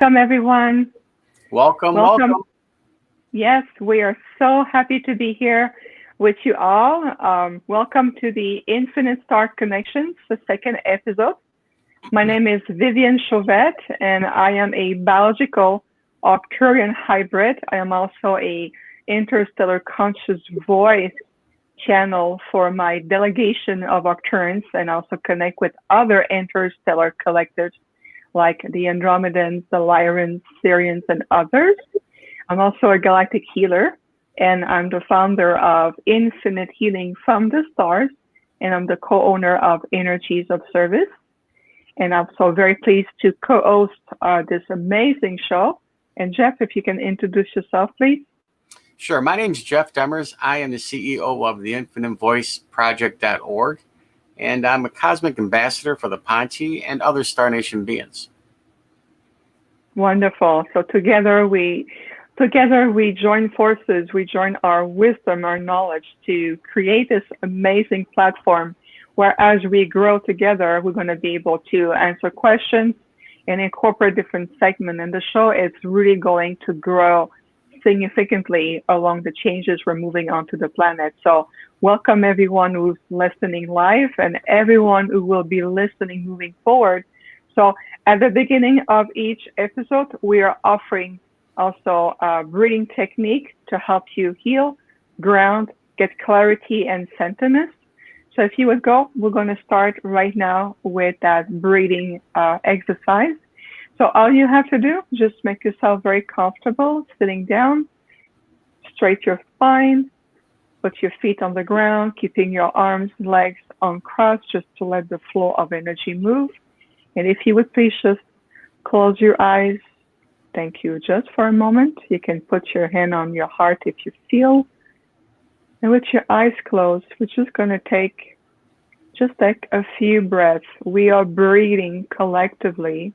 Welcome, everyone. Welcome, Welcome. welcome. Yes, we are so happy to be here with you all. Welcome to the Infinite Star Connections, the second episode. My name is Viviane Chauvet, and I am a biological Arcturian hybrid. I am also a interstellar conscious voice channel for my delegation of Arcturians, and also connect with other interstellar collectives like the Andromedans, the Lyrans, Syrians, and others. I'm also a galactic healer, and I'm the founder of Infinite Healing from the Stars, and I'm the co-owner of Energies of Service. And I'm so very pleased to co-host this amazing show. And Jeff, if you can introduce yourself, please. Sure. My name's Jeff Demers. I am the CEO of the Infinite Voice Project.org, and I'm a cosmic ambassador for the Panchi and other Star Nation beings. Wonderful. So together we join forces, we join our wisdom, our knowledge to create this amazing platform where as we grow together, we're going to be able to answer questions and incorporate different segments. And the show is really going to grow significantly along the changes we're moving onto the planet. So welcome everyone who's listening live and everyone who will be listening moving forward. So at the beginning of each episode, we are offering also a breathing technique to help you heal, ground, get clarity and centeredness. So if you would go, we're going to start right now with that breathing exercise. So all you have to do, just make yourself very comfortable, sitting down, straight your spine, put your feet on the ground, keeping your arms, legs uncrossed, just to let the flow of energy move. And if you would please just close your eyes. Thank you. Just for a moment, you can put your hand on your heart if you feel. And with your eyes closed, we're just going to take a few breaths. We are breathing collectively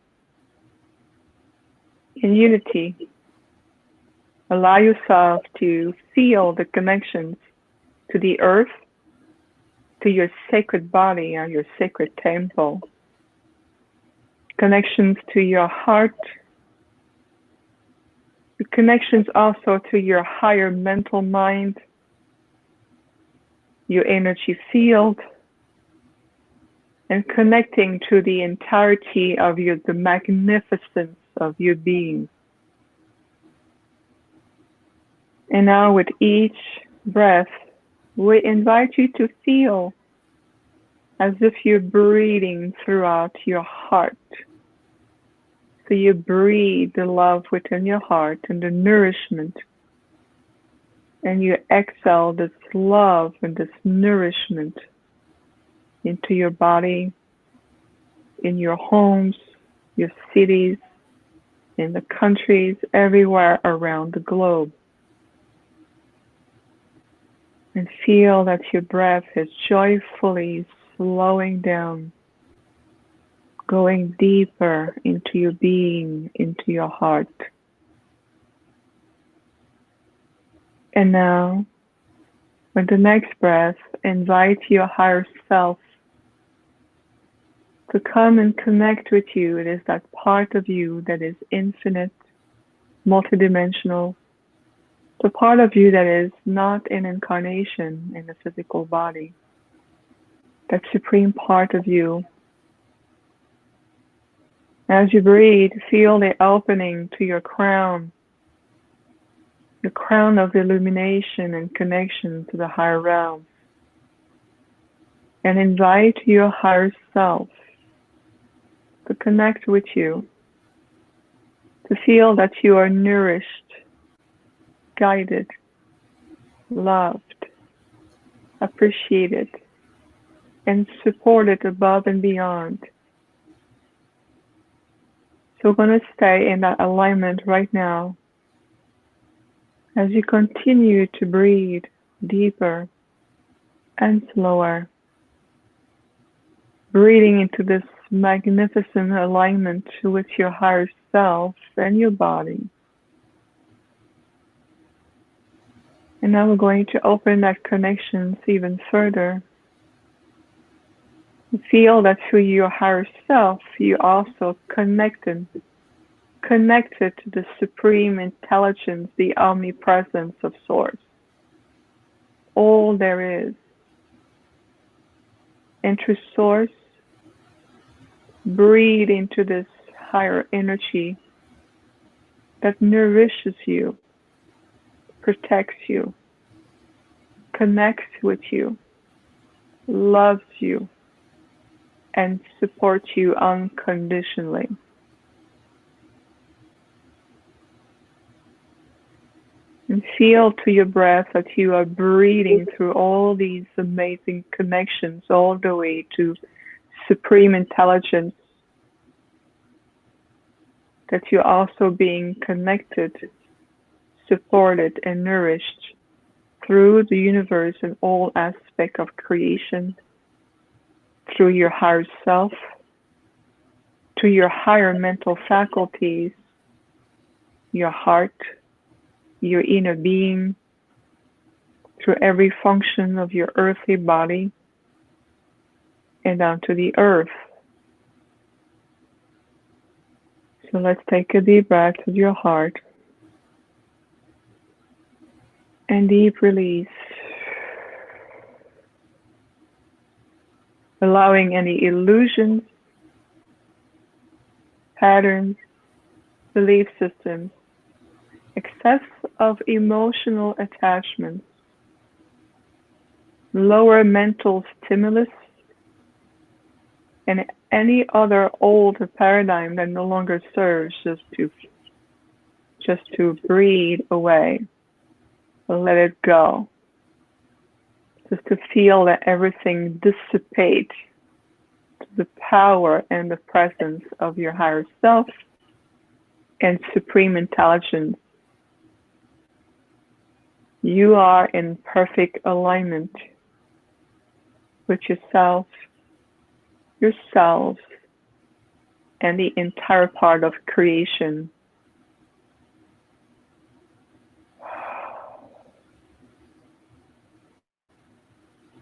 in unity. Allow yourself to feel the connections to the earth, to your sacred body or your sacred temple, connections to your heart, the connections also to your higher mental mind, your energy field, and connecting to the entirety of the magnificence of your being. And now with each breath, we invite you to feel as if you're breathing throughout your heart. So you breathe the love within your heart and the nourishment. And you exhale this love and this nourishment into your body, in your homes, your cities, in the countries, everywhere around the globe. And feel that your breath is joyfully slowing down, going deeper into your being, into your heart. And now, with the next breath, invite your higher self to come and connect with you. It is that part of you that is infinite, multidimensional, the part of you that is not an incarnation in a physical body, that supreme part of you. As you breathe, feel the opening to your crown, the crown of illumination and connection to the higher realms. And invite your higher self to connect with you, to feel that you are nourished, guided, loved, appreciated, and supported above and beyond. So we're going to stay in that alignment right now as you continue to breathe deeper and slower, breathing into this magnificent alignment with your higher self and your body. And now we're going to open that connection even further. Feel that through your higher self, you also connected connected to the supreme intelligence, the omnipresence of Source. All there is. And through Source, breathe into this higher energy that nourishes you, protects you, connects with you, loves you, and supports you unconditionally. And feel to your breath that you are breathing through all these amazing connections all the way to supreme intelligence, that you're also being connected, supported, and nourished through the universe and all aspects of creation, through your higher self, to your higher mental faculties, your heart, your inner being, through every function of your earthly body, and down to the earth. So let's take a deep breath with your heart and deep release, allowing any illusions, patterns, belief systems, excess of emotional attachments, lower mental stimulus, and any other old paradigm that no longer serves, just to breathe away, let it go, just to feel that everything dissipates to the power and the presence of your higher self and supreme intelligence. You are in perfect alignment with yourself, yourselves, and the entire part of creation.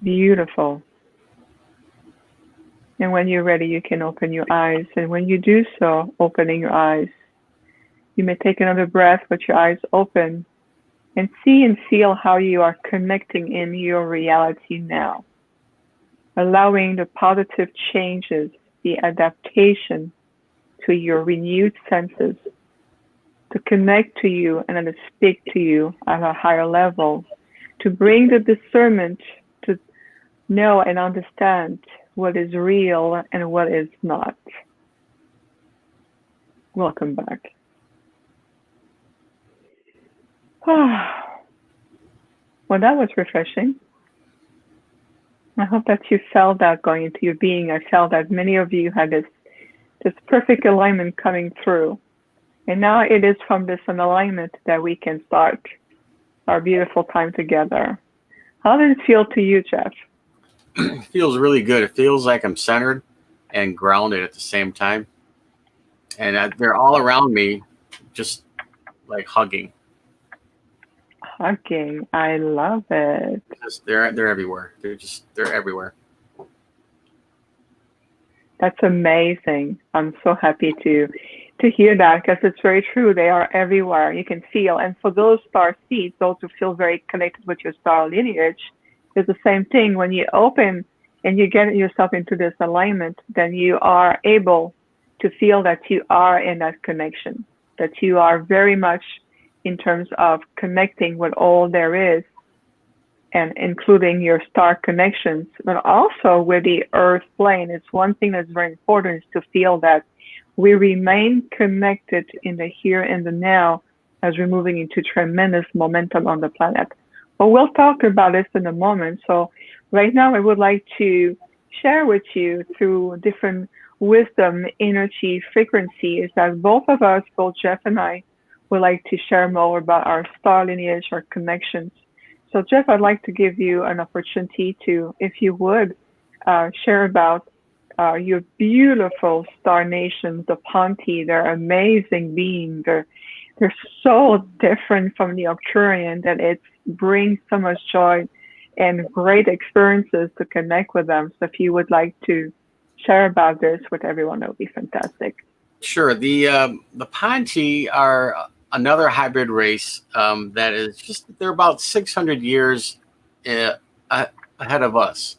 Beautiful. And when you're ready, you can open your eyes. And when you do so, opening your eyes, you may take another breath with your eyes open and see and feel how you are connecting in your reality now, allowing the positive changes, the adaptation to your renewed senses to connect to you and to speak to you at a higher level, to bring the discernment to know and understand what is real and what is not. Welcome back. Well, that was refreshing. I hope that you felt that going into your being. I felt that many of you had this perfect alignment coming through. And now it is from this alignment that we can start our beautiful time together. How does it feel to you, Jeff? It feels really good. It feels like I'm centered and grounded at the same time. And they're all around me, just like hugging. Hugging. I love it. They're everywhere. They're everywhere. That's amazing. I'm so happy to hear that, because it's very true. They are everywhere. You can feel. And for those star seeds, those who feel very connected with your star lineage, it's the same thing. When you open and you get yourself into this alignment, then you are able to feel that you are in that connection, that you are very much in terms of connecting with all there is, and including your star connections, but also with the earth plane. It's one thing that's very important, is to feel that we remain connected in the here and the now as we're moving into tremendous momentum on the planet. But we'll talk about this in a moment. So right now I would like to share with you through different wisdom, energy, frequencies that both of us, both Jeff and I, would like to share more about our star lineage, our connections. So Jeff, I'd like to give you an opportunity to, if you would, share about your beautiful star nations, the Ponti. They're amazing beings. They're so different from the Arcturian that it brings so much joy and great experiences to connect with them. So if you would like to share about this with everyone, that would be fantastic. Sure. The Ponti are another hybrid race that is just they're about 600 years uh, a- ahead of us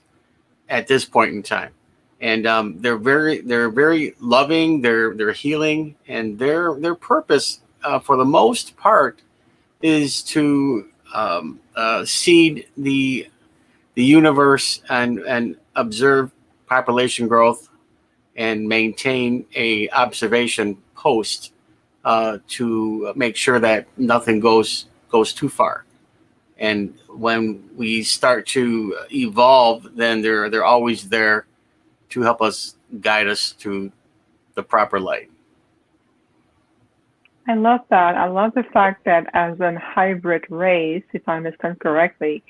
at this point in time, and they're very loving. They're healing, and their purpose for the most part is to seed the universe and observe population growth and maintain a observation post to make sure that nothing goes too far. And when we start to evolve, then they're always there to help us guide us to the proper light. I love that. I love the fact that as a hybrid race, if I understand correctly,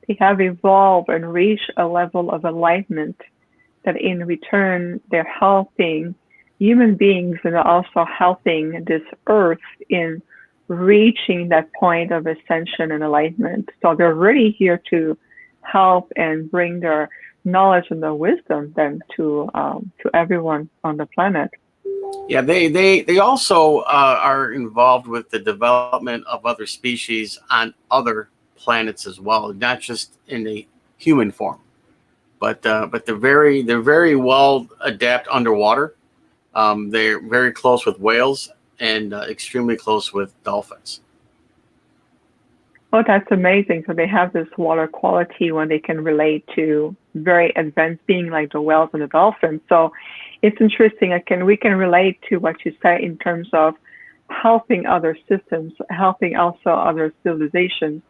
they have evolved and reached a level of enlightenment that in return they're helping human beings and also helping this earth in reaching that point of ascension and enlightenment. So they're really here to help and bring their knowledge and their wisdom then to everyone on the planet. Yeah, they also are involved with the development of other species on other planets as well, not just in a human form. But they're very well adept underwater. They're very close with whales and extremely close with dolphins. Oh, that's amazing. So they have this water quality when they can relate to very advanced being like the whales and the dolphins. So it's interesting. We can relate to what you say in terms of helping other systems, helping also other civilizations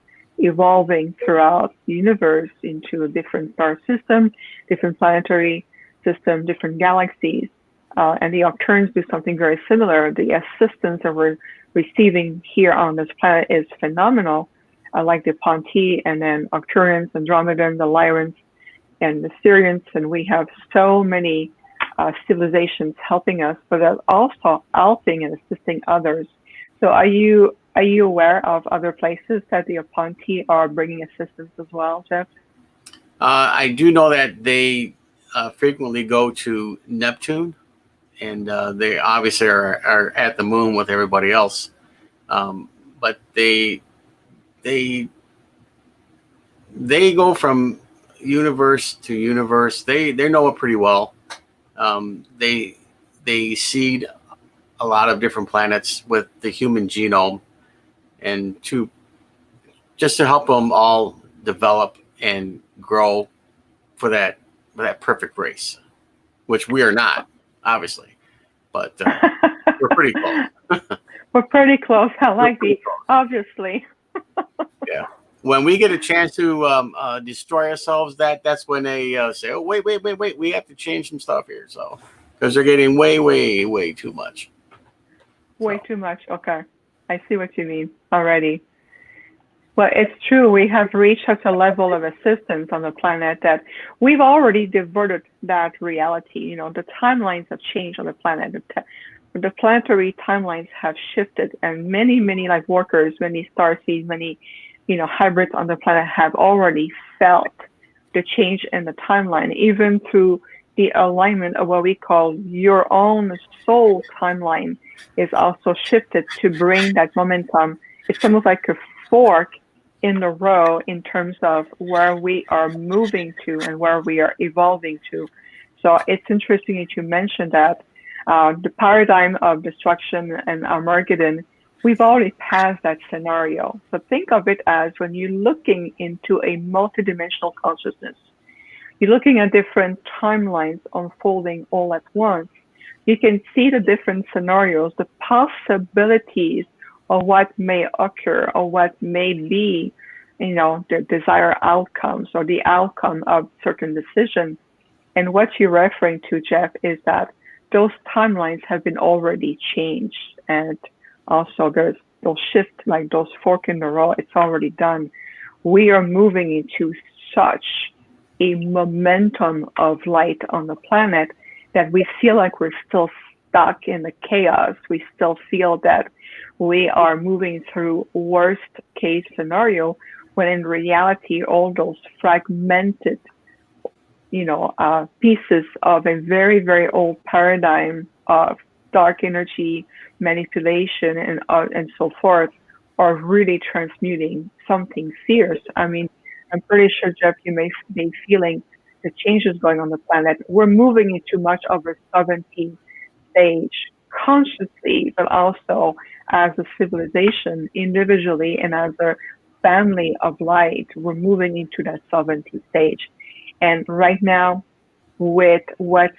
evolving throughout the universe into a different star system, different planetary system, different galaxies. And the Arcturians do something very similar. The assistance that we're receiving here on this planet is phenomenal, like the Ponti and then Arcturians, Andromedans, the Lyrans, and the Syrians. And we have so many civilizations helping us, but they're also helping and assisting others. So are you aware of other places that the Ponti are bringing assistance as well, Jeff? I do know that they frequently go to Neptune, and they obviously are at the moon with everybody else. But they they go from universe to universe. They know it pretty well. They seed a lot of different planets with the human genome, and to just to help them all develop and grow for that perfect race, which we are not, obviously, but we're pretty close. We're pretty close. I We're like pretty the close. obviously. Yeah. When we get a chance to destroy ourselves, that's when they say, "Oh, wait, we have to change some stuff here." So, because they're getting way too much. Way So, too much. Okay. I see what you mean already. Well, it's true. We have reached such a level of assistance on the planet that we've already diverted that reality. You know, the timelines have changed on the planet. The planetary timelines have shifted, and many light workers, many starseeds, many, hybrids on the planet have already felt the change in the timeline, even through the alignment of what we call your own soul timeline is also shifted to bring that momentum. It's almost like a fork in the row in terms of where we are moving to and where we are evolving to. So it's interesting that you mentioned that the paradigm of destruction and Armageddon, we've already passed that scenario. So think of it as when you're looking into a multidimensional consciousness, you're looking at different timelines unfolding all at once. You can see the different scenarios, the possibilities of what may occur or what may be, the desired outcomes or the outcome of certain decisions. And what you're referring to, Jeff, is that those timelines have been already changed. And also there's those shifts, like those fork in the road, it's already done. We are moving into such a momentum of light on the planet that we feel like we're still stuck in the chaos. We still feel that we are moving through worst case scenario when in reality all those fragmented pieces of a very old paradigm of dark energy manipulation and so forth are really transmuting something fierce. I mean, I'm pretty sure, Jeff, you may be feeling the changes going on the planet. We're moving into much of a sovereignty stage consciously, but also as a civilization, individually, and as a family of light. We're moving into that sovereignty stage. And right now, with what's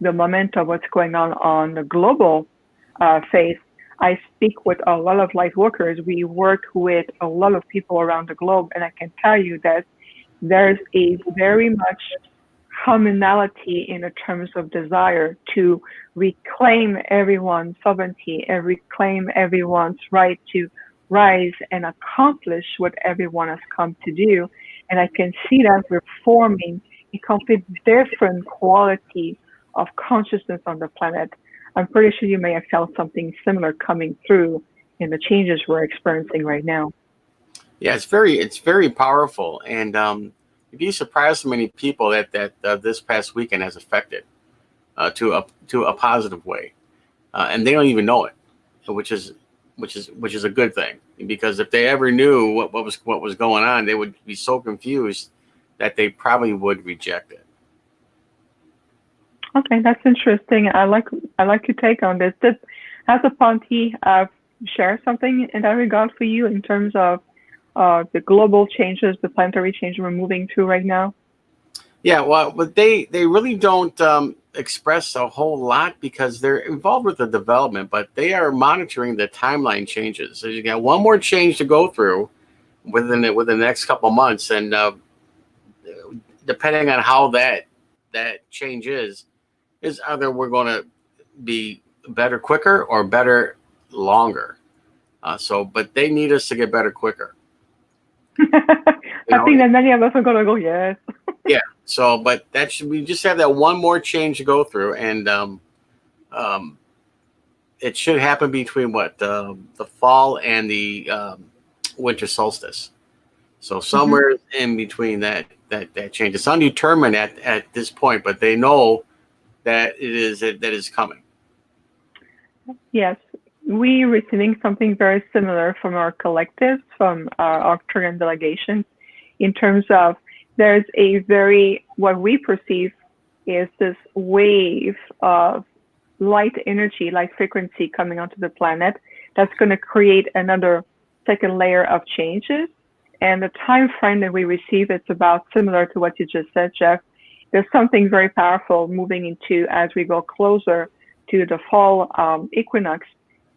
the momentum, what's going on the global phase, I speak with a lot of light workers. We work with a lot of people around the globe, and I can tell you that there's a very much commonality in the terms of desire to reclaim everyone's sovereignty and reclaim everyone's right to rise and accomplish what everyone has come to do. And I can see that we're forming a complete different quality of consciousness on the planet. I'm pretty sure you may have felt something similar coming through in the changes we're experiencing right now. Yeah, it's very powerful, and you'd be surprised how many people that this past weekend has affected to a positive way, and they don't even know it, which is a good thing, because if they ever knew what was going on, they would be so confused that they probably would reject it. Okay, that's interesting. I like your take on this. Has Aponte share something in that regard for you in terms of the global changes, the planetary change we're moving through right now? Yeah, well, but they really don't express a whole lot because they're involved with the development, but they are monitoring the timeline changes. So you got one more change to go through within the next couple months, and depending on how that change is either we're going to be better quicker or better longer. But they need us to get better quicker. I think that many of us are going to go, yes. Yeah. So, but we just have that one more change to go through, and it should happen between the fall and the winter solstice. So somewhere in between that change. It's undetermined at this point, but they know that that is coming. Yes, we receiving something very similar from our collectives, from our Arcturian delegations, in terms of there's what we perceive is this wave of light energy, light frequency coming onto the planet that's going to create another second layer of changes. And the time frame that we receive, it's about similar to what you just said, Jeff. There's something very powerful moving into as we go closer to the fall equinox,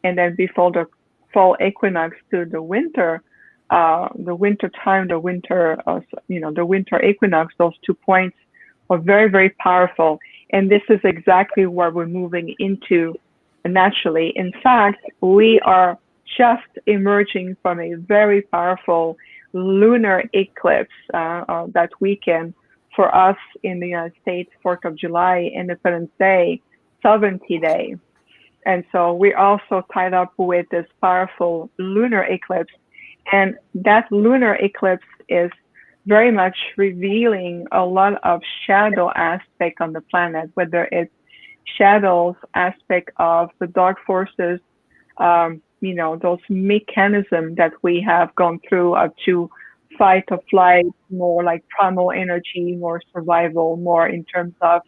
and then before the fall equinox to the winter time, the winter equinox. Those 2 points are very, very powerful, and this is exactly where we're moving into naturally. In fact, we are just emerging from a very powerful lunar eclipse that weekend. For us in the United States, 4th of July, Independence Day, Sovereignty Day. And so we're also tied up with this powerful lunar eclipse. And that lunar eclipse is very much revealing a lot of shadow aspect on the planet, whether it's shadows aspect of the dark forces, those mechanisms that we have gone through to fight or flight, more like primal energy, more survival, more in terms of,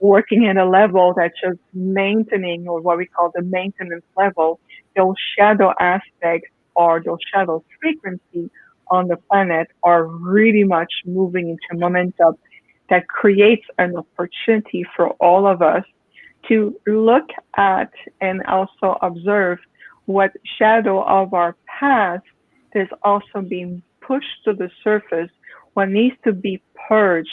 working at a level that's just maintaining, or what we call the maintenance level. Those shadow aspects or those shadow frequency on the planet are really much moving into momentum that creates an opportunity for all of us to look at and also observe what shadow of our past is also being pushed to the surface, what needs to be purged.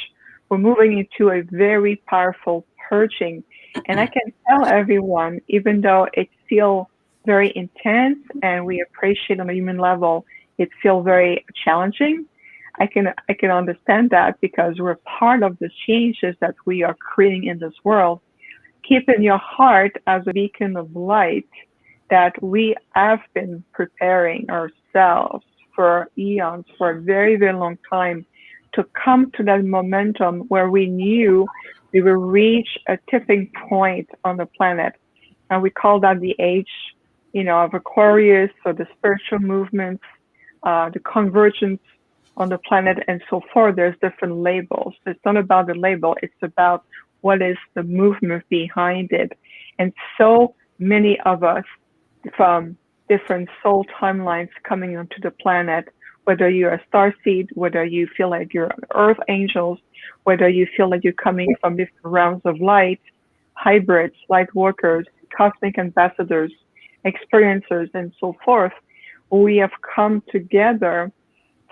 We're moving into a very powerful purging. And I can tell everyone, even though it feels very intense and we appreciate on a human level, it feels very challenging. I can understand that because we're part of the changes that we are creating in this world. Keep in your heart as a beacon of light that we have been preparing ourselves for eons, for a very, very long time, to come to that momentum where we knew We will reach a tipping point on the planet, and we call that the age, of Aquarius, or the spiritual movements, the convergence on the planet, and so forth. There's different labels. It's not about the label. It's about what is the movement behind it. And so many of us from different soul timelines coming onto the planet, whether you're a starseed, whether you feel like you're earth angels, whether you feel like you're coming from different realms of light, hybrids, light workers, cosmic ambassadors, experiencers, and so forth, we have come together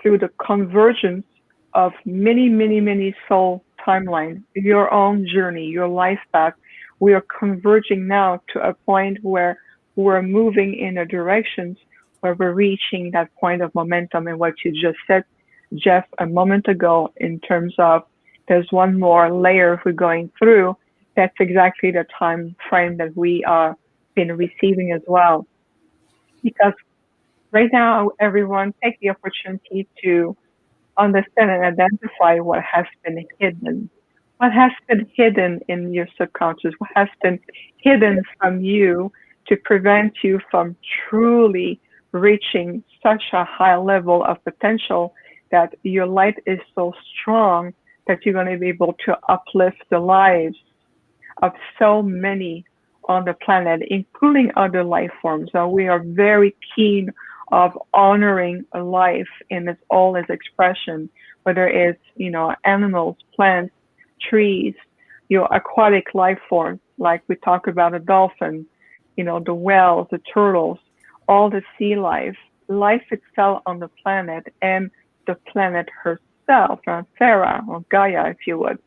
through the convergence of many, many, many soul timelines, your own journey, your life path. We are converging now to a point where we're moving in a direction where we're reaching that point of momentum. And what you just said, Jeff, a moment ago, in terms of there's one more layer we're going through, that's exactly the time frame that we are been receiving as well. Because right now, everyone take the opportunity to understand and identify what has been hidden. What has been hidden in your subconscious? What has been hidden from you to prevent you from truly reaching such a high level of potential that your light is so strong that you're going to be able to uplift the lives of so many on the planet, including other life forms. So we are very keen of honoring a life in all its expression, whether it's, animals, plants, trees, aquatic life forms, like we talk about a dolphin, the whales, the turtles, all the sea life, life itself on the planet, and the planet herself, Sarah, or Gaia, if you would.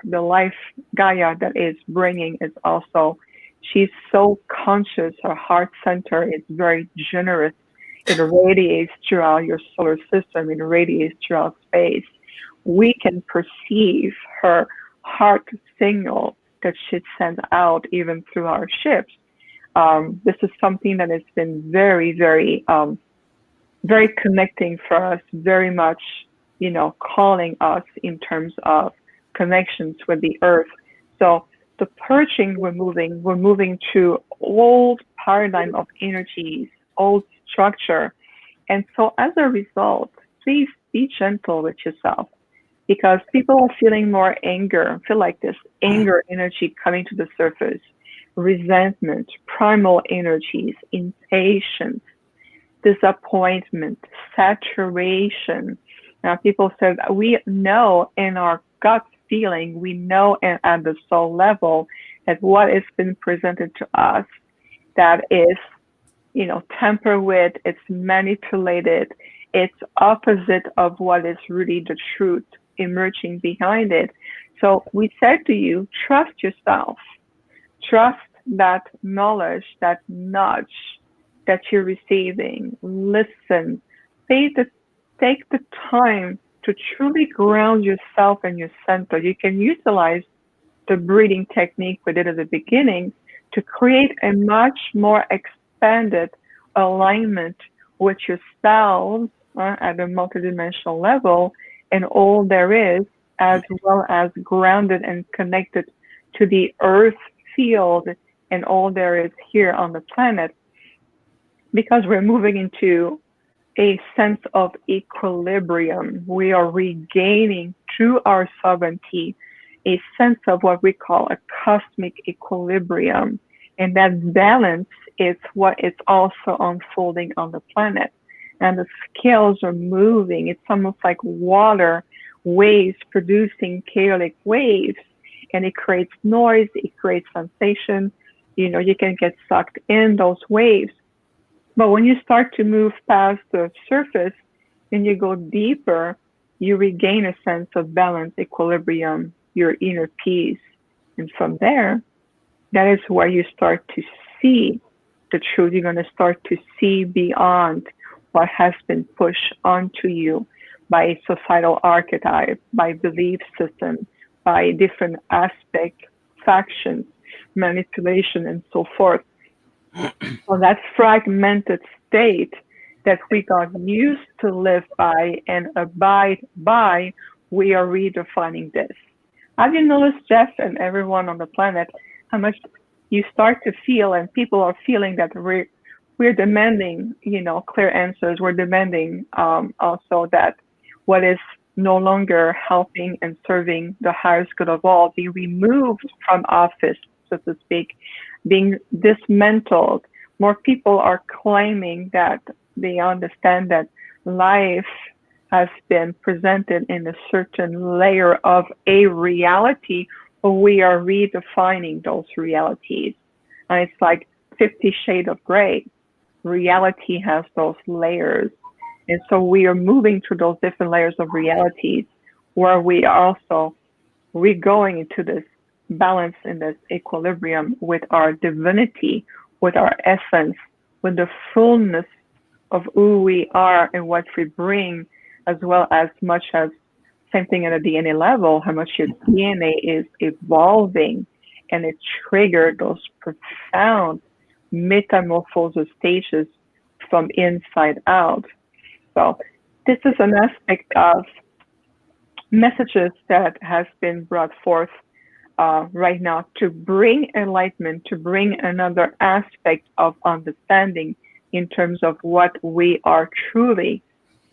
The life Gaia that is bringing is also, she's so conscious, her heart center is very generous. It radiates throughout your solar system, it radiates throughout space. We can perceive her heart signal that she sends out even through our ships. This is something that has been very, very, very connecting for us, very much, calling us in terms of connections with the earth. So the purging we're moving to old paradigm of energies, old structure. And so as a result, please be gentle with yourself, because people are feeling more anger, feel like this anger energy coming to the surface, resentment, primal energies, impatience, disappointment, saturation. Now, people said, we know in our gut feeling, we know at the soul level that what has been presented to us that is, tampered with, it's manipulated, it's opposite of what is really the truth emerging behind it. So we said to you, trust yourself, trust that knowledge, that nudge that you're receiving. Listen, take the time to truly ground yourself in your center. You can utilize the breathing technique we did at the beginning to create a much more expanded alignment with yourselves at a multidimensional level and all there is, as well as grounded and connected to the earth field and all there is here on the planet, because we're moving into a sense of equilibrium. We are regaining through our sovereignty a sense of what we call a cosmic equilibrium. And that balance is what is also unfolding on the planet. And the scales are moving. It's almost like water waves producing chaotic waves. And it creates noise, it creates sensation. You can get sucked in those waves. But when you start to move past the surface and you go deeper, you regain a sense of balance, equilibrium, your inner peace. And from there, that is where you start to see the truth. You're going to start to see beyond what has been pushed onto you by societal archetype, by belief system, by different aspects, factions, manipulation, and so forth. So that fragmented state that we got used to live by and abide by, we are redefining this. Have you noticed, Jeff, and everyone on the planet, how much you start to feel, and people are feeling that we're demanding, clear answers. We're demanding also that what is no longer helping and serving the highest good of all be removed from office, so to speak, being dismantled. More people are claiming that they understand that life has been presented in a certain layer of a reality, but we are redefining those realities. And it's like 50 Shades of Gray. Reality has those layers. And so we are moving through those different layers of realities where we're going into this balance in this equilibrium with our divinity, with our essence, with the fullness of who we are and what we bring, as well as much as same thing at a DNA level, how much your DNA is evolving, and it triggered those profound metamorphosis stages from inside out. So this is an aspect of messages that has been brought forth right now to bring enlightenment, to bring another aspect of understanding in terms of what we are truly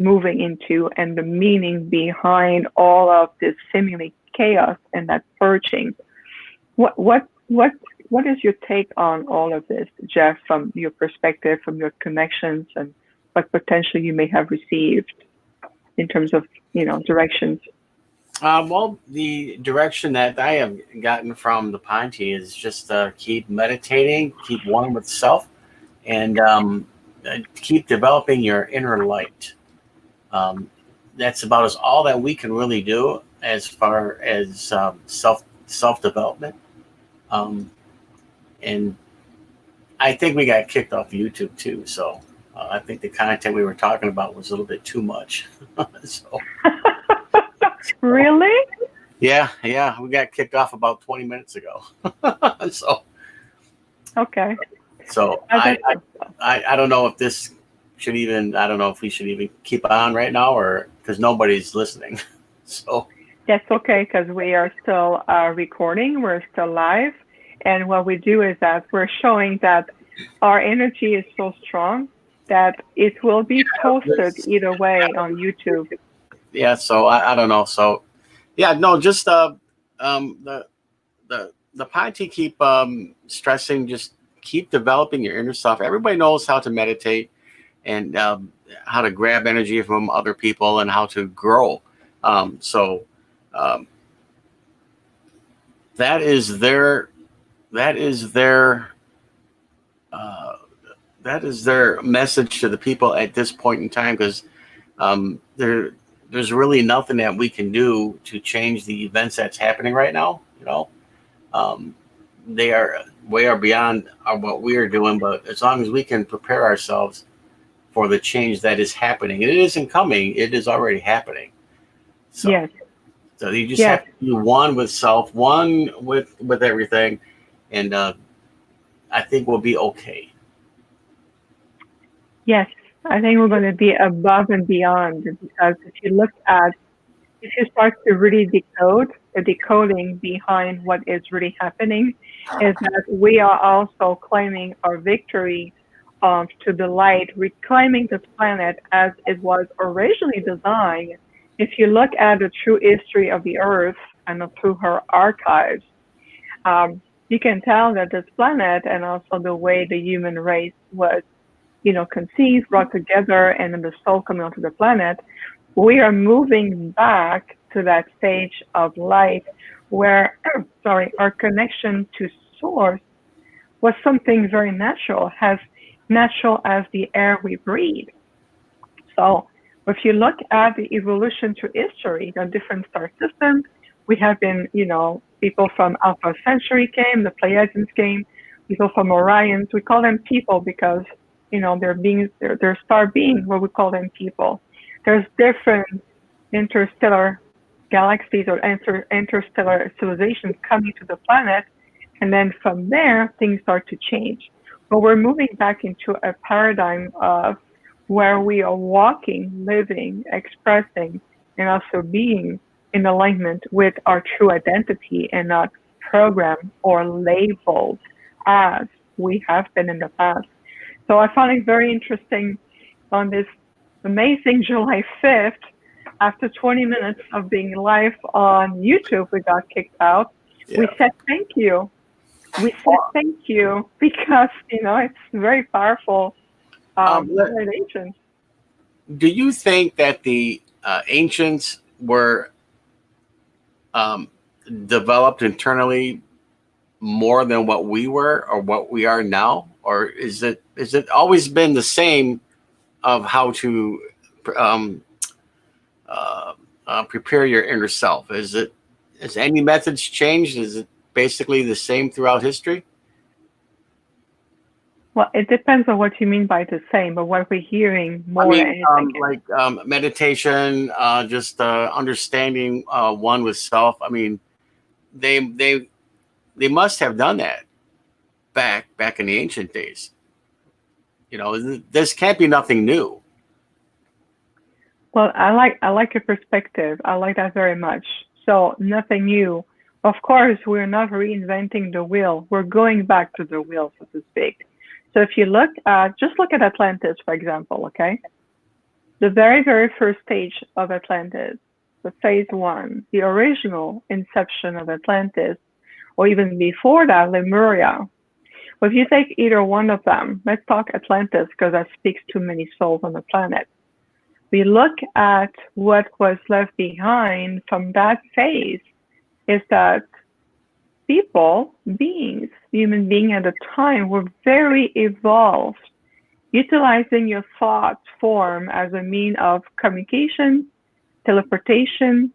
moving into and the meaning behind all of this seemingly chaos and that purging. What is your take on all of this, Jeff, from your perspective, from your connections, and what potential you may have received in terms of directions? Well, the direction that I have gotten from the Ponte is just keep meditating, keep one with self, and keep developing your inner light. That's about all that we can really do as far as self development. And I think we got kicked off YouTube too, so I think the content we were talking about was a little bit too much. So. Really? Yeah, we got kicked off about 20 minutes ago. So. Okay. So I don't know if this should even, I don't know if we should even keep on right now, or because nobody's listening. So. That's okay, because we are still recording. We're still live. And what we do is that we're showing that our energy is so strong that it will be posted either way on YouTube. Yeah, so I don't know. So, yeah, no, just the Ponte keep stressing, just keep developing your inner self. Everybody knows how to meditate and how to grab energy from other people and how to grow. So that is their message to the people at this point in time, because there's really nothing that we can do to change the events that's happening right now. They are way beyond what we are doing, but as long as we can prepare ourselves for the change that is happening, and it isn't coming, it is already happening. So, yes. So you just have to be one with self, one with everything, and I think we'll be okay. Yes, I think we're going to be above and beyond, because if you start to really decode, the decoding behind what is really happening is that we are also claiming our victory to the light, reclaiming this planet as it was originally designed. If you look at the true history of the Earth and through her archives, you can tell that this planet, and also the way the human race was, conceived, brought together, and then the soul coming onto the planet, we are moving back to that stage of light where, our connection to source was something very natural, as natural as the air we breathe. So if you look at the evolution through history, the different star systems, we have been, people from Alpha Centauri came, the Pleiadians came, people from Orions. We call them people because, they're star beings, but we call them people. There's different interstellar galaxies or interstellar civilizations coming to the planet, and then from there, things start to change. But we're moving back into a paradigm of where we are walking, living, expressing, and also being in alignment with our true identity and not programmed or labeled as we have been in the past. So I found it very interesting on this amazing July 5th. After 20 minutes of being live on YouTube, we got kicked out. Yeah. We said thank you. We said thank you because, it's very powerful relation. Do you think that the ancients were developed internally more than what we were or what we are now? Or is it always been the same of how to prepare your inner self? Has any methods changed? Is it basically the same throughout history? Well, it depends on what you mean by the same, but what we're hearing more than anything. Like meditation, just understanding one with self. I mean, they must have done that back in the ancient days. This can't be nothing new. Well, I like your perspective. I like that very much. So nothing new. Of course, we're not reinventing the wheel. We're going back to the wheel, so to speak. So if you just look at Atlantis, for example, okay? The very, very first stage of Atlantis, the phase 1, the original inception of Atlantis, or even before that, Lemuria. Well, if you take either one of them, let's talk Atlantis because that speaks to many souls on the planet. We look at what was left behind from that phase is that human beings at the time were very evolved, utilizing your thought form as a mean of communication, teleportation,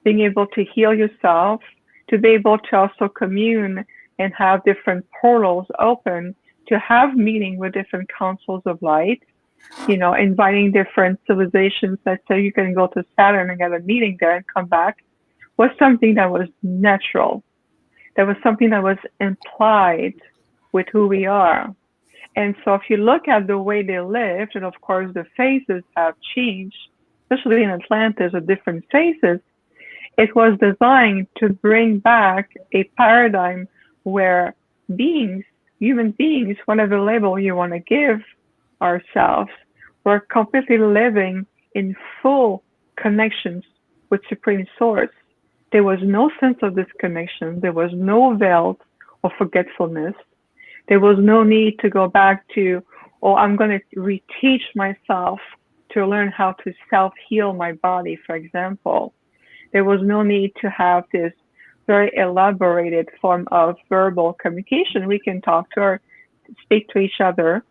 being able to heal yourself, to be able to also commune and have different portals open, to have meeting with different councils of light, inviting different civilizations. Let's say you can go to Saturn and get a meeting there and come back, was something that was natural. That was something that was implied with who we are. And so if you look at the way they lived, and of course the phases have changed, especially in Atlantis, the different phases, it was designed to bring back a paradigm where human beings, whatever label you want to give ourselves, were completely living in full connections with Supreme Source. There was no sense of disconnection. There was no veil of forgetfulness. There was no need to go back to, I'm going to reteach myself to learn how to self-heal my body, for example. There was no need to have this very elaborated form of verbal communication. We can talk to or speak to each other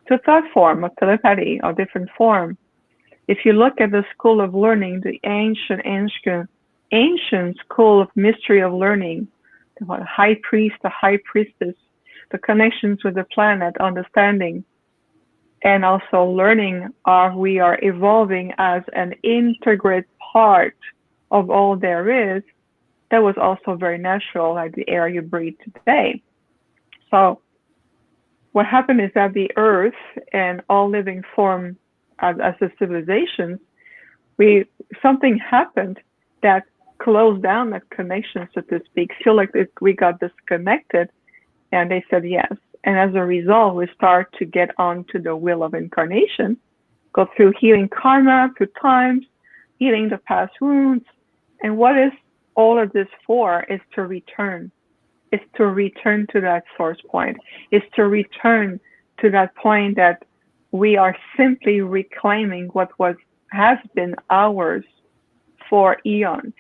to thought form, of telepathy, or different form. If you look at the school of learning, the ancient school of mystery of learning, the high priest, the high priestess, the connections with the planet, understanding, and also learning we are evolving as an integrated part of all there is. That was also very natural, like the air you breathe today. So what happened is that the earth and all living form as a civilization, something happened that closed down that connection, so to speak. Feel like we got disconnected, and they said yes. And as a result, we start to get onto the wheel of incarnation, go through healing karma, through times, healing the past wounds. And what is all of this for is to return. It's to return to that source point. It's to return to that point that we are simply reclaiming what has been ours for eons.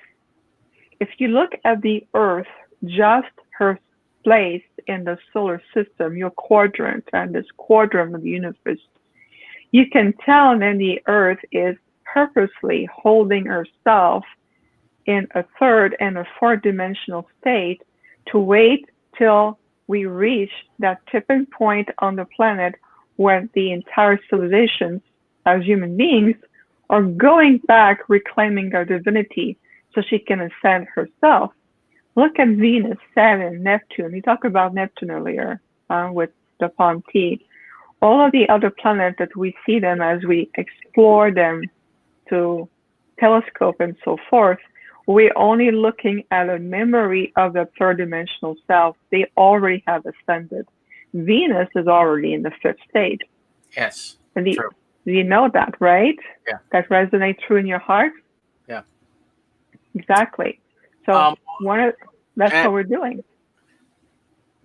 If you look at the Earth, just her place in the solar system, your quadrant, and this quadrant of the universe, you can tell that the Earth is purposely holding herself in a third and a fourth dimensional state to wait till we reach that tipping point on the planet where the entire civilizations as human beings are going back, reclaiming their divinity so she can ascend herself. Look at Venus, Saturn, Neptune. We talked about Neptune earlier with the palm tea. All of the other planets that we see them as we explore them to telescope and so forth, We're only looking at a memory of the third dimensional self. They already have ascended. Venus is already in the fifth state. Yes. And True. you know that, right? Yeah. That resonates true in your heart? Yeah. Exactly. So that's what we're doing.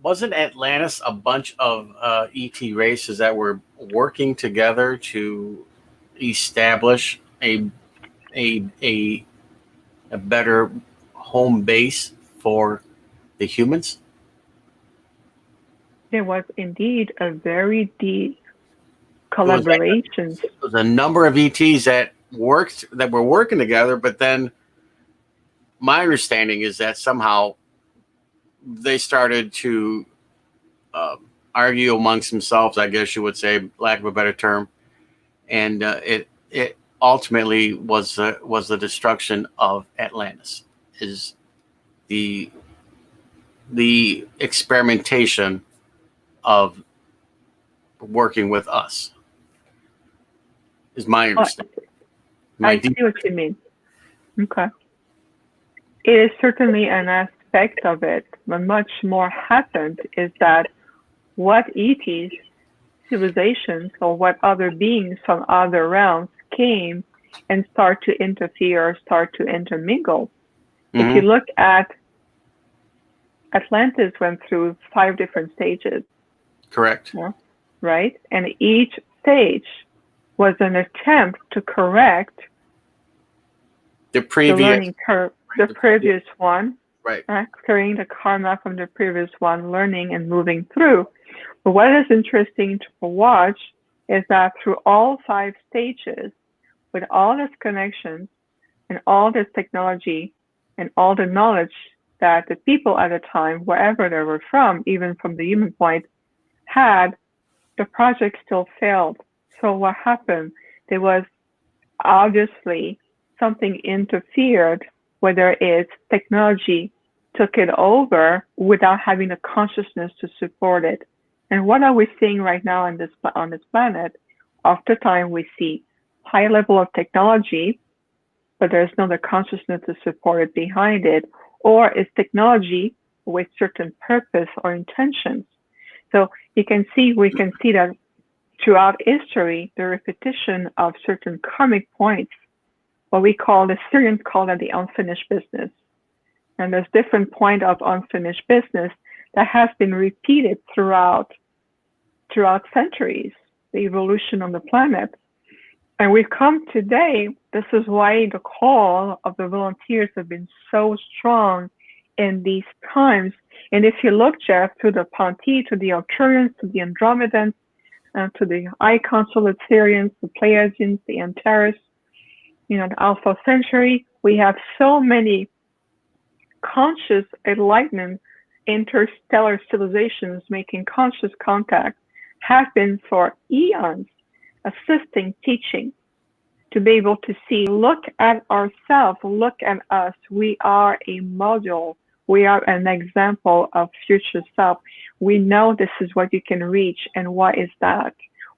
Wasn't Atlantis a bunch of ET races that were working together to establish a better home base for the humans? There was indeed a very deep It was like collaboration. it was a number of ETs that were working together, but then my understanding is that somehow they started to argue amongst themselves, I guess you would say, lack of a better term, and it ultimately was the destruction of Atlantis. Is the experimentation of working with us is my understanding. I see what you mean. Okay. It is certainly an aspect of it, but much more happened is that what ETs, civilizations, or what other beings from other realms came and start to interfere, start to intermingle. If you look at Atlantis went through 5 different stages. Correct. Yeah, right? And each stage was an attempt to correct the learning curve, the previous one, right? Clearing the karma from the previous one, learning and moving through. But what is interesting to watch is that through all 5 stages, with all this connections and all this technology and all the knowledge that the people at the time, wherever they were from, even from the human point, had, the project still failed. So what happened? There was obviously something interfered, whether it's technology took it over without having the consciousness to support it. And what are we seeing right now on this planet? Oftentimes we see high level of technology, but there's no the consciousness to support it behind it, or it's technology with certain purpose or intentions. So we can see that throughout history, the repetition of certain karmic points, what we call, the Syrians call that the unfinished business. And there's different point of unfinished business that has been repeated throughout centuries, the evolution on the planet. And we've come today, this is why the call of the volunteers have been so strong in these times. And if you look, Jeff, to the Ponti, to the Arcturians, to the Andromedans, to the I Council of Syrians, the Pleiadians, the Antares, the Alpha Centauri, we have so many conscious enlightenment interstellar civilizations making conscious contact, have been for eons assisting, teaching, to be able to see, look at ourselves, look at us. We are a model. We are an example of future self. We know this is what you can reach. And what is that?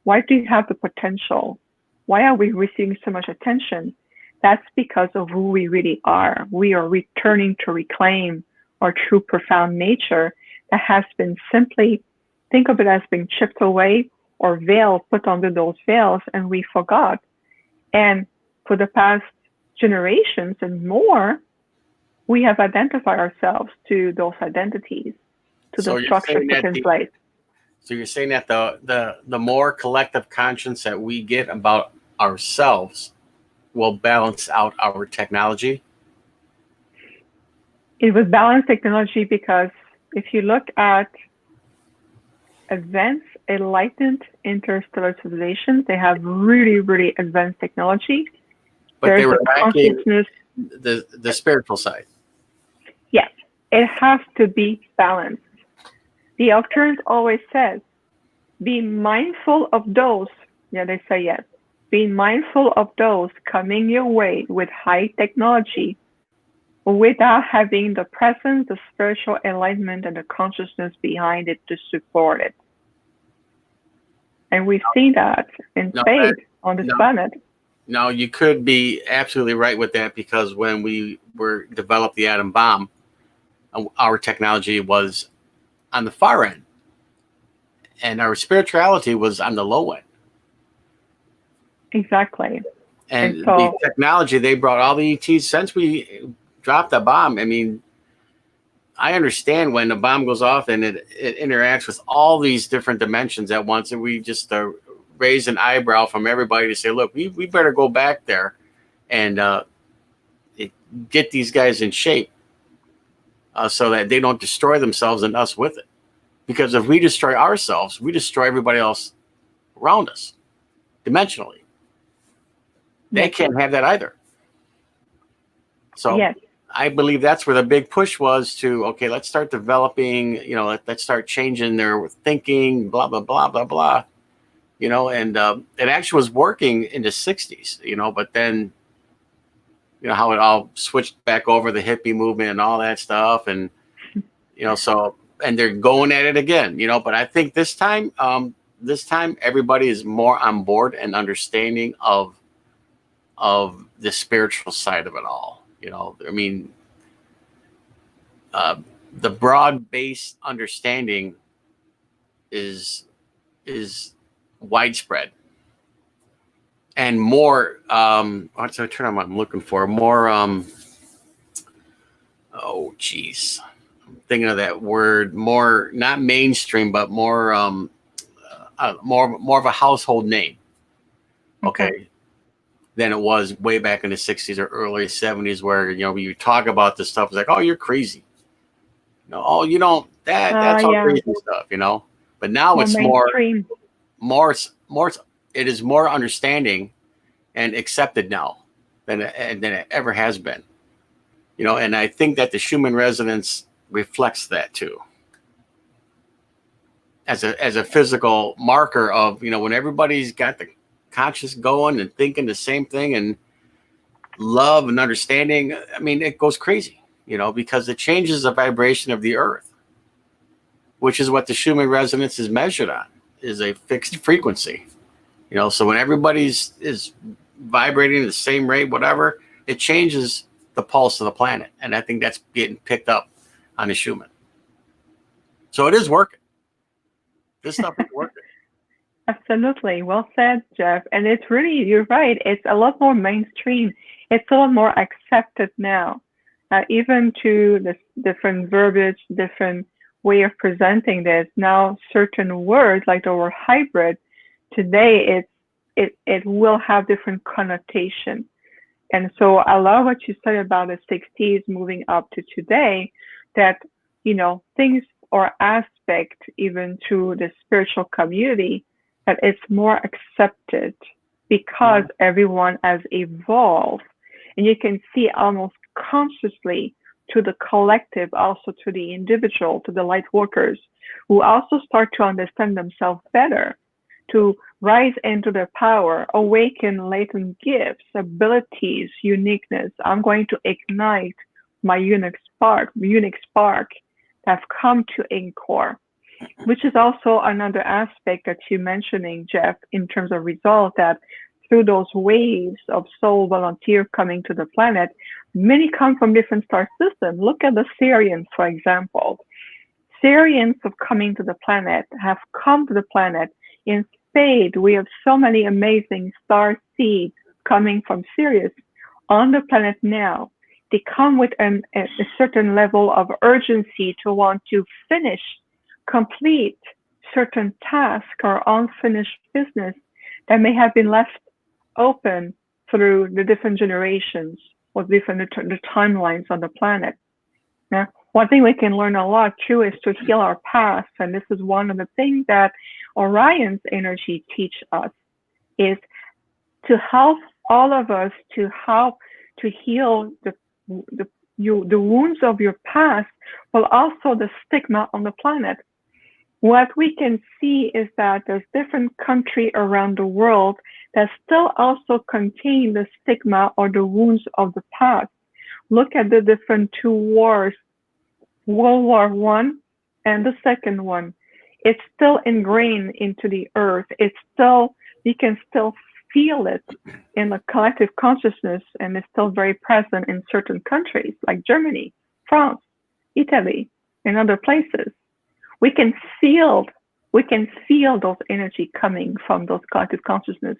Why do you have the potential? Why are we receiving so much attention? That's because of who we really are. We are returning to reclaim our true profound nature that has been simply, think of it as being chipped away or veil put under those veils, and we forgot. And for the past generations and more, we have identified ourselves to those identities, to the structure put in place. So you're saying that the more collective conscience that we get about ourselves will balance out our technology? It was balanced technology because if you look at advanced, enlightened interstellar civilizations, they have really, really advanced technology. But there's they were a consciousness. The spiritual side. Yes, it has to be balanced. The Arcturians always says, be mindful of those, they say yes, be mindful of those coming your way with high technology without having the presence, the spiritual enlightenment, and the consciousness behind it to support it. And we see that in spades on this planet. Now, you could be absolutely right with that, because when we were developed the atom bomb, our technology was on the far end, and our spirituality was on the low end. Exactly. And And the so, technology, they brought all the ETs since we dropped the bomb. I mean, I understand when the bomb goes off and it interacts with all these different dimensions at once, and we just raise an eyebrow from everybody to say, look, we better go back there and get these guys in shape, so that they don't destroy themselves and us with it. Because if we destroy ourselves, we destroy everybody else around us dimensionally. They yes, can't have that either. So yes, I believe that's where the big push was to, okay, let's start developing, let's start changing their thinking, blah, blah, blah, blah, blah, and it actually was working in the 60s, but then, how it all switched back over the hippie movement and all that stuff. And, so, and they're going at it again, but I think this time everybody is more on board and understanding of the spiritual side of it all. I mean, the broad-based understanding is widespread, and more. What's the term I'm looking for? More. Oh, geez, I'm thinking of that word. More, not mainstream, but more. More of a household name. okay. Okay. Than it was way back in the 60s or early 70s, where when you talk about this stuff, it's like, oh, you're crazy. Oh, you don't, that's all Yeah, crazy stuff, But now more it's more, mainstream. more, more. It is more understanding and accepted now than it ever has been, And I think that the Schumann resonance reflects that too, as a physical marker of when everybody's got the conscious going and thinking the same thing and love and understanding. I mean, it goes crazy, because it changes the vibration of the earth, which is what the Schumann resonance is measured on, is a fixed frequency. So when everybody's is vibrating at the same rate, whatever, it changes the pulse of the planet. And I think that's getting picked up on the Schumann. So it is working. This stuff is working. Absolutely. Well said, Jeff. And it's really, you're right. It's a lot more mainstream. It's a lot more accepted now. Even to this different verbiage, different way of presenting this. Now, certain words like the word hybrid, today it will have different connotation. And so I love what you said about the 60s moving up to today, that, things or aspect even to the spiritual community, that it's more accepted because everyone has evolved. And you can see almost consciously to the collective, also to the individual, to the light workers, who also start to understand themselves better, to rise into their power, awaken latent gifts, abilities, uniqueness. I'm going to ignite my unique spark that's come to Encore, which is also another aspect that you're mentioning, Jeff, in terms of result, that through those waves of soul volunteer coming to the planet, many come from different star systems. Look at the Syrians, for example. Syrians of coming to the planet have come to the planet in spade. We have so many amazing star seeds coming from Sirius on the planet now. They come with a certain level of urgency to want to complete certain tasks or unfinished business that may have been left open through the different generations or the timelines on the planet. Now, one thing we can learn a lot too is to heal our past, and this is one of the things that Orion's energy teach us, is to help all of us to help to heal the wounds of your past, but also the stigma on the planet. What we can see is that there's different countries around the world that still also contain the stigma or the wounds of the past. Look at the different two wars, World War I and the second one. It's still ingrained into the earth. You can still feel it in the collective consciousness, and it's still very present in certain countries like Germany, France, Italy, and other places. We can feel those energy coming from those collective consciousness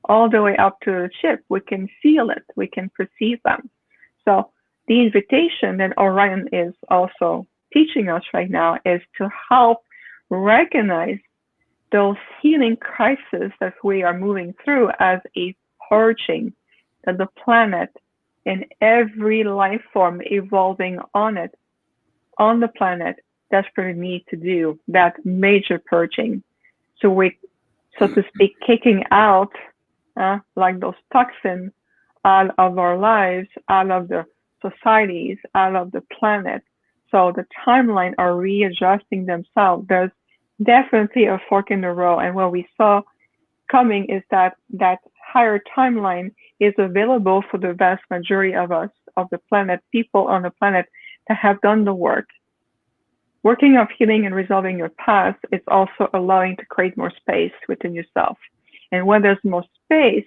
all the way up to the ship. We can feel it. We can perceive them. So the invitation that Orion is also teaching us right now is to help recognize those healing crises that we are moving through as a purging that the planet and every life form evolving on the planet, desperately need to do that major purging. So we, so to speak, kicking out like those toxins out of our lives, out of the societies, out of the planet. So the timeline are readjusting themselves. There's definitely a fork in the road, and what we saw coming is that higher timeline is available for the vast majority of us, of the planet, people on the planet that have done the work. Working of healing and resolving your past is also allowing to create more space within yourself. And when there's more space,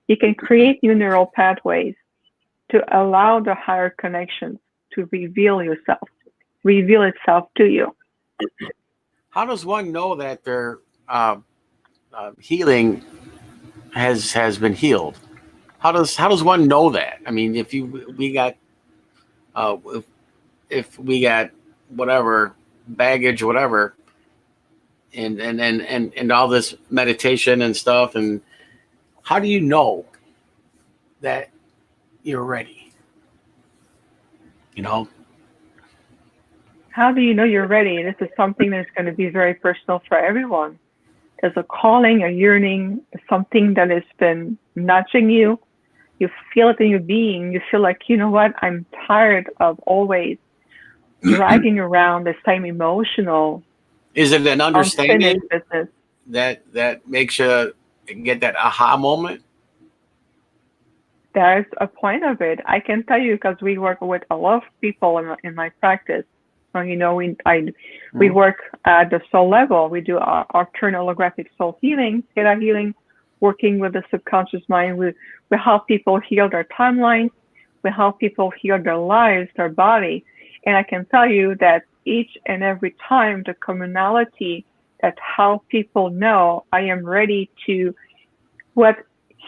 you can create new neural pathways to allow the higher connections to reveal itself to you. How does one know that their healing has been healed? How does one know that? I mean, if we got whatever baggage, whatever, and all this meditation and stuff, and how do you know that you're ready? You know? How do you know you're ready? This is something that's going to be very personal for everyone. There's a calling, a yearning, something that has been nudging you. You feel it in your being. You feel like, you know what, I'm tired of always dragging around the same emotional. Is it an understanding that makes you get that aha moment? There's a point of it. I can tell you because we work with a lot of people in my practice. You know, we work at the soul level. We do our Arcturian holographic soul healing, theta healing, working with the subconscious mind. We help people heal their timelines. We help people heal their lives, their body. And I can tell you that each and every time the commonality that how people know I am ready to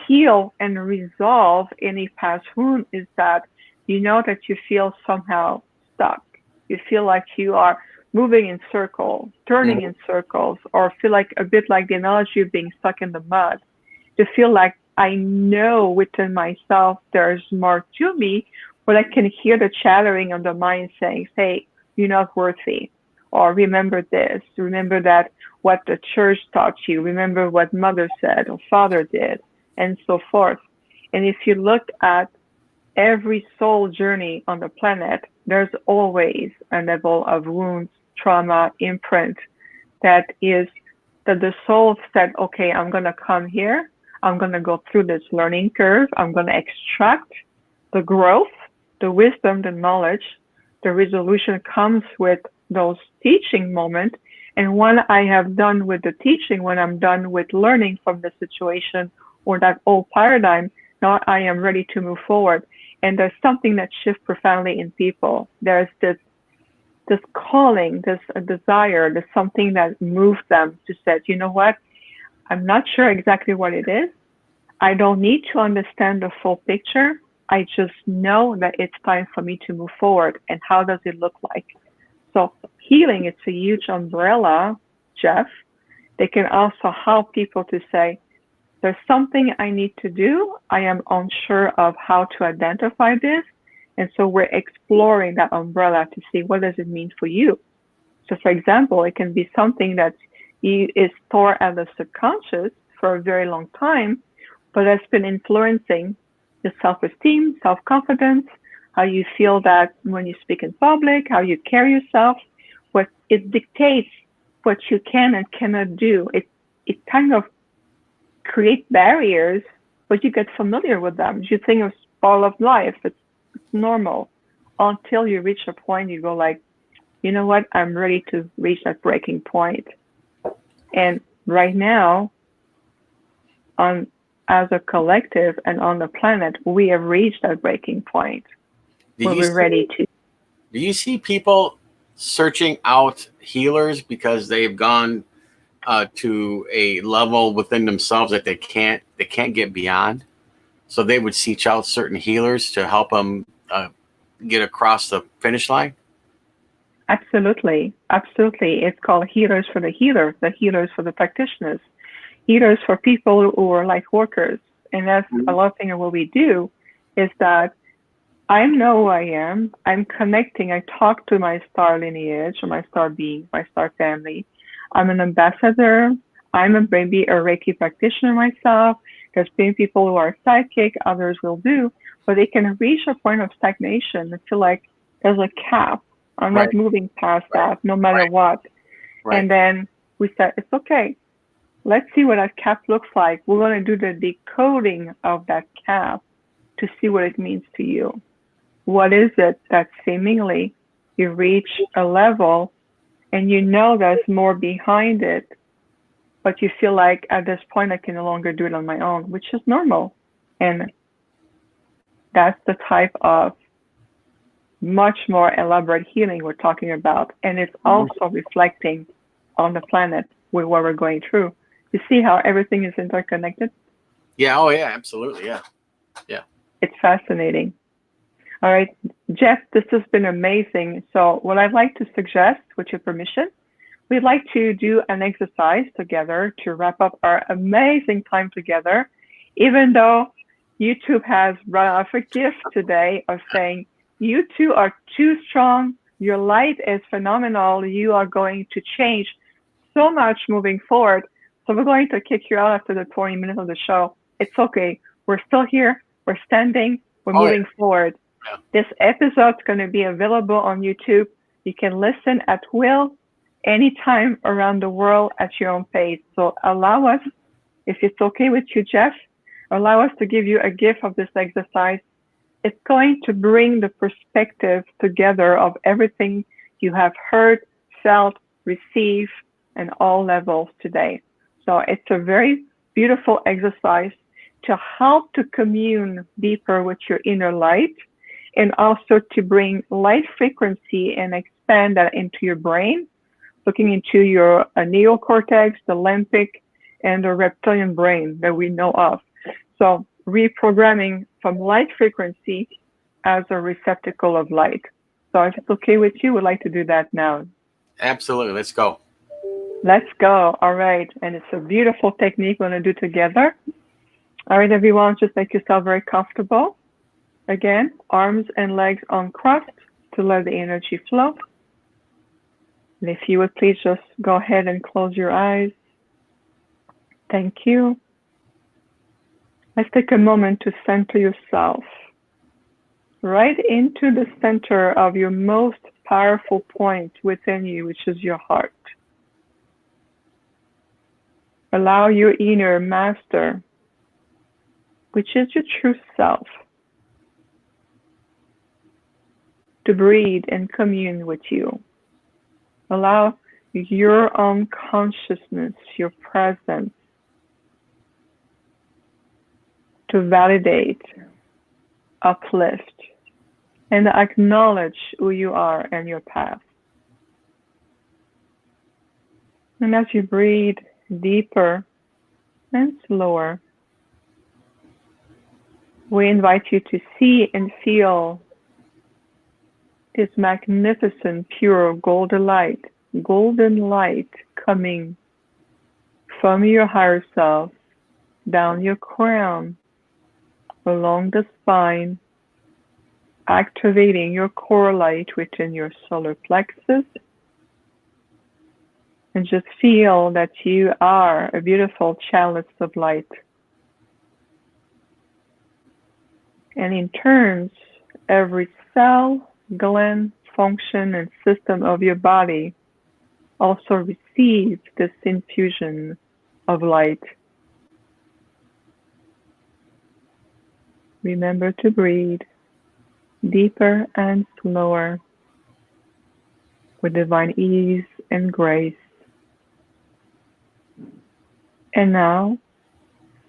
heal and resolve any past wound is that you know that you feel somehow stuck. You feel like you are moving in circles, turning in circles, or feel like a bit like the analogy of being stuck in the mud. To feel like I know within myself there's more to me, but I can hear the chattering of the mind saying, hey, you're not worthy. Or remember this, remember that what the church taught you, remember what mother said or father did, and so forth. And if you look at every soul journey on the planet, there's always a level of wounds, trauma, imprint that the soul said, okay, I'm going to come here. I'm going to go through this learning curve. I'm going to extract the growth, the wisdom, the knowledge. The resolution comes with those teaching moments. And when I have done with the teaching, when I'm done with learning from the situation or that old paradigm, now I am ready to move forward. And there's something that shifts profoundly in people. There's this calling, there's a desire, there's something that moves them to say, you know what, I'm not sure exactly what it is. I don't need to understand the full picture. I just know that it's time for me to move forward. And how does it look like? So healing, it's a huge umbrella, Jeff. They can also help people to say, there's something I need to do. I am unsure of how to identify this. And so we're exploring that umbrella to see what does it mean for you. So for example, it can be something that is stored as a subconscious for a very long time, but has been influencing your self-esteem, self-confidence, how you feel that when you speak in public, how you carry yourself, what it dictates what you can and cannot do. It kind of create barriers, but you get familiar with them. You think it's all of life. It's normal until you reach a point you go like, you know what, I'm ready to reach that breaking point. And right now, on as a collective and on the planet, we have reached that breaking point where we're ready to. Do you see people searching out healers because they've gone to a level within themselves that they can't get beyond? So they would seek out certain healers to help them get across the finish line? Absolutely. Absolutely. It's called healers for the healers for the practitioners, healers for people who are light workers. And that's a lot of things what we do is that I know who I am. I'm connecting. I talk to my star lineage or my star being, my star family. I'm an ambassador. I'm maybe a Reiki practitioner myself. There's been people who are psychic, others will do, but they can reach a point of stagnation and feel like there's a cap. I'm not moving past that no matter what. And then we said, it's okay. Let's see what that cap looks like. We're going to do the decoding of that cap to see what it means to you. What is it that seemingly you reach a level and you know there's more behind it, but you feel like at this point I can no longer do it on my own, which is normal. And that's the type of much more elaborate healing we're talking about. And it's also reflecting on the planet with what we're going through. You see how everything is interconnected? Yeah. Oh, yeah. Absolutely. Yeah. Yeah. It's fascinating. All right, Jeff, this has been amazing. So what I'd like to suggest, with your permission, we'd like to do an exercise together to wrap up our amazing time together, even though YouTube has brought us a gift today of saying, you two are too strong, your light is phenomenal, you are going to change so much moving forward. So we're going to kick you out after the 20 minutes of the show. It's okay. We're still here. We're standing. We're moving forward. Yeah. This episode's going to be available on YouTube. You can listen at will anytime around the world at your own pace. So allow us, if it's okay with you, Jeff, allow us to give you a gift of this exercise. It's going to bring the perspective together of everything you have heard, felt, received, and all levels today. So it's a very beautiful exercise to help to commune deeper with your inner light, and also to bring light frequency and expand that into your brain, looking into your neocortex, the limbic, and the reptilian brain that we know of. So reprogramming from light frequency as a receptacle of light. So if it's okay with you, we'd like to do that now. Absolutely. Let's go. Let's go. All right. And it's a beautiful technique we're going to do together. All right, everyone, just make yourself very comfortable. Again, arms and legs uncrossed to let the energy flow. And if you would please just go ahead and close your eyes. Thank you. Let's take a moment to center yourself right into the center of your most powerful point within you, which is your heart. Allow your inner master, which is your true self, to breathe and commune with you. Allow your own consciousness, your presence, to validate, uplift, and acknowledge who you are and your path. And as you breathe deeper and slower, we invite you to see and feel this magnificent, pure golden light coming from your higher self, down your crown, along the spine, activating your core light within your solar plexus. And just feel that you are a beautiful chalice of light. And in turns, every cell, gland, function, and system of your body also receives this infusion of light. Remember to breathe deeper and slower with divine ease and grace. And now,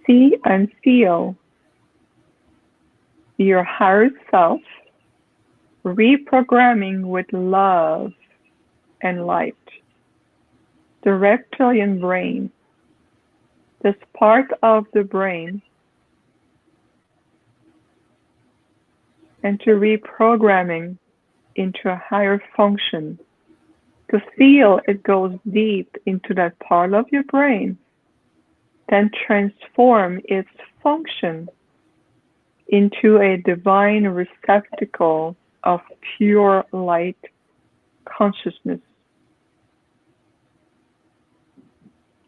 see and feel your higher self reprogramming with love and light. The reptilian brain, this part of the brain, and to reprogramming into a higher function, to feel it goes deep into that part of your brain, then transform its function into a divine receptacle of pure light consciousness,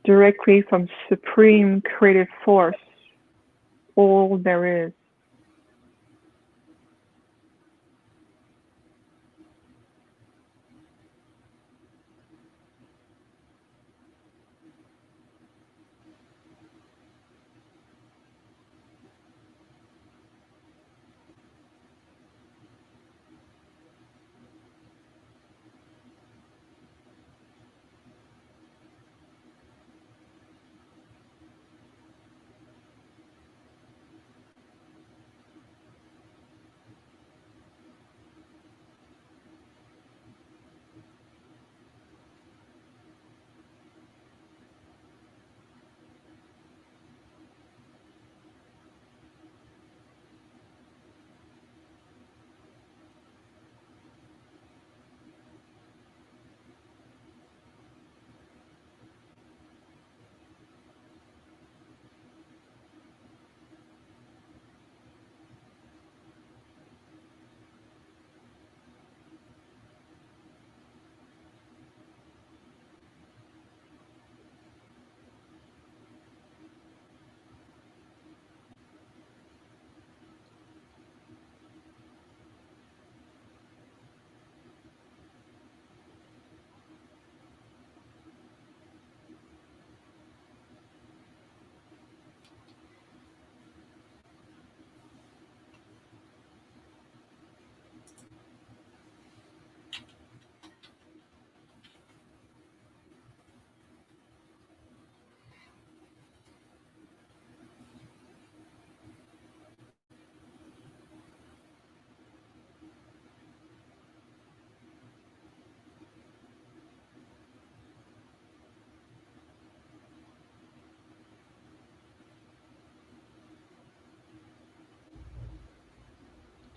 directly from supreme creative force, all there is.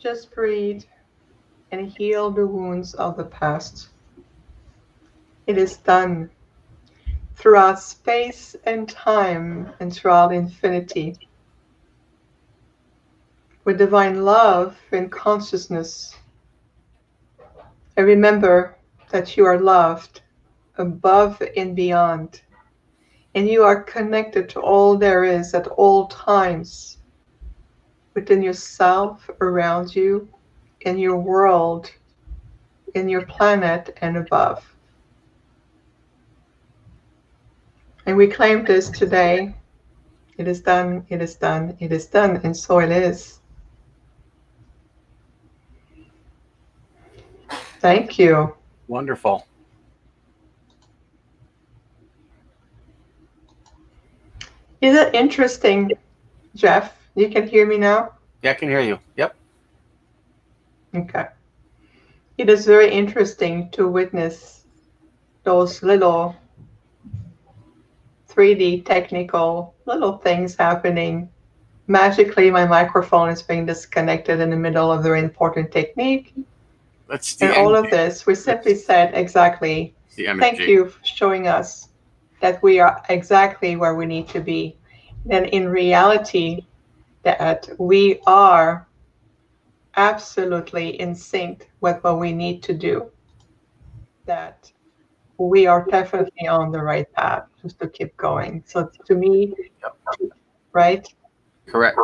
Just breathe and heal the wounds of the past. It is done. Throughout space and time and throughout infinity. With divine love and consciousness. And remember that you are loved above and beyond. And you are connected to all there is at all times. Within yourself, around you, in your world, in your planet, and above. And we claim this today. It is done, it is done, it is done, and so it is. Thank you. Wonderful. Is it interesting, Jeff? You can hear me now? Yeah, I can hear you. Yep. Okay. It is very interesting to witness those little 3D technical little things happening. Magically, my microphone is being disconnected in the middle of a very important technique. That's the and all of this, we simply said exactly, thank you for showing us that we are exactly where we need to be. And in reality, that we are absolutely in sync with what we need to do. That we are definitely on the right path just to keep going. So to me, right? Correct.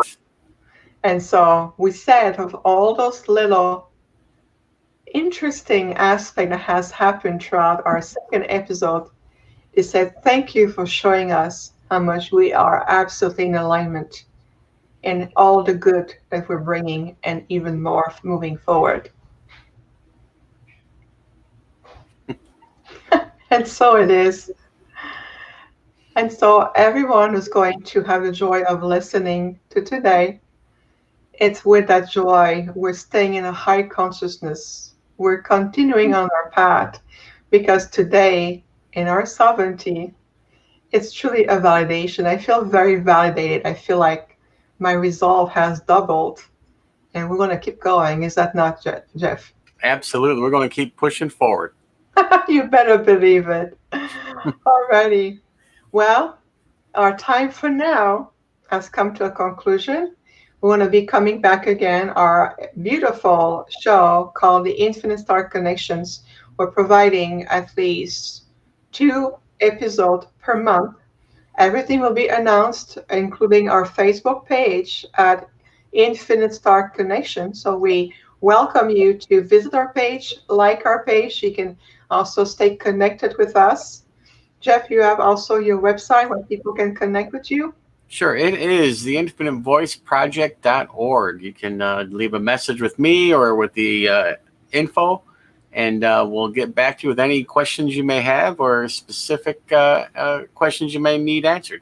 And so we said of all those little interesting aspects that has happened throughout our second episode, they said, thank you for showing us how much we are absolutely in alignment in all the good that we're bringing and even more moving forward. And so it is. And so everyone who's going to have the joy of listening to today, it's with that joy. We're staying in a high consciousness. We're continuing on our path because today, in our sovereignty, it's truly a validation. I feel very validated. I feel like my resolve has doubled and we're going to keep going. Is that not, Jeff? Absolutely. We're going to keep pushing forward. You better believe it. Alrighty. Well, our time for now has come to a conclusion. We're going to be coming back again, our beautiful show called the Infinite Star Connections. We're providing at least 2 episodes per month. Everything will be announced, including our Facebook page at Infinite Star Connection. So we welcome you to visit our page, like our page. You can also stay connected with us. Jeff, you have also your website where people can connect with you? Sure, it is the infinitevoiceproject.org. You can leave a message with me or with the info, and we'll get back to you with any questions you may have or specific questions you may need answered.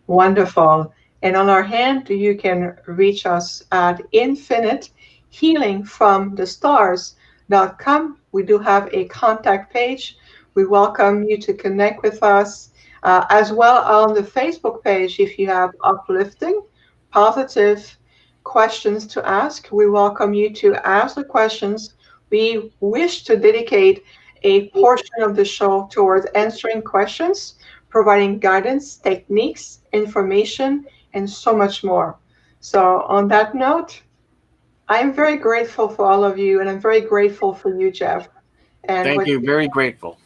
Wonderful. And on our hand, you can reach us at infinitehealingfromthestars.com. We do have a contact page. We welcome you to connect with us. As well on the Facebook page, if you have uplifting, positive questions to ask, we welcome you to ask the questions. We wish to dedicate a portion of the show towards answering questions, providing guidance, techniques, information, and so much more. So on that note, I'm very grateful for all of you, and I'm very grateful for you, Jeff. And Thank you. Very grateful.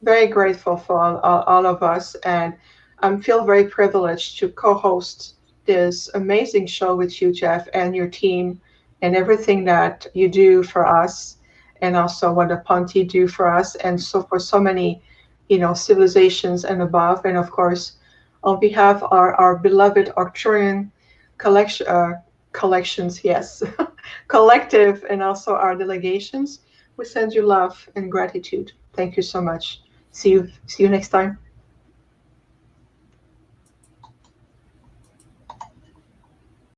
Very grateful for all of us, and I feel very privileged to co-host this amazing show with you, Jeff, and your team, and everything that you do for us, and also what the Ponti do for us, and so for so many, civilizations and above, and of course, on behalf of our beloved Arcturian collections, yes, collective, and also our delegations, we send you love and gratitude. Thank you so much. See you next time.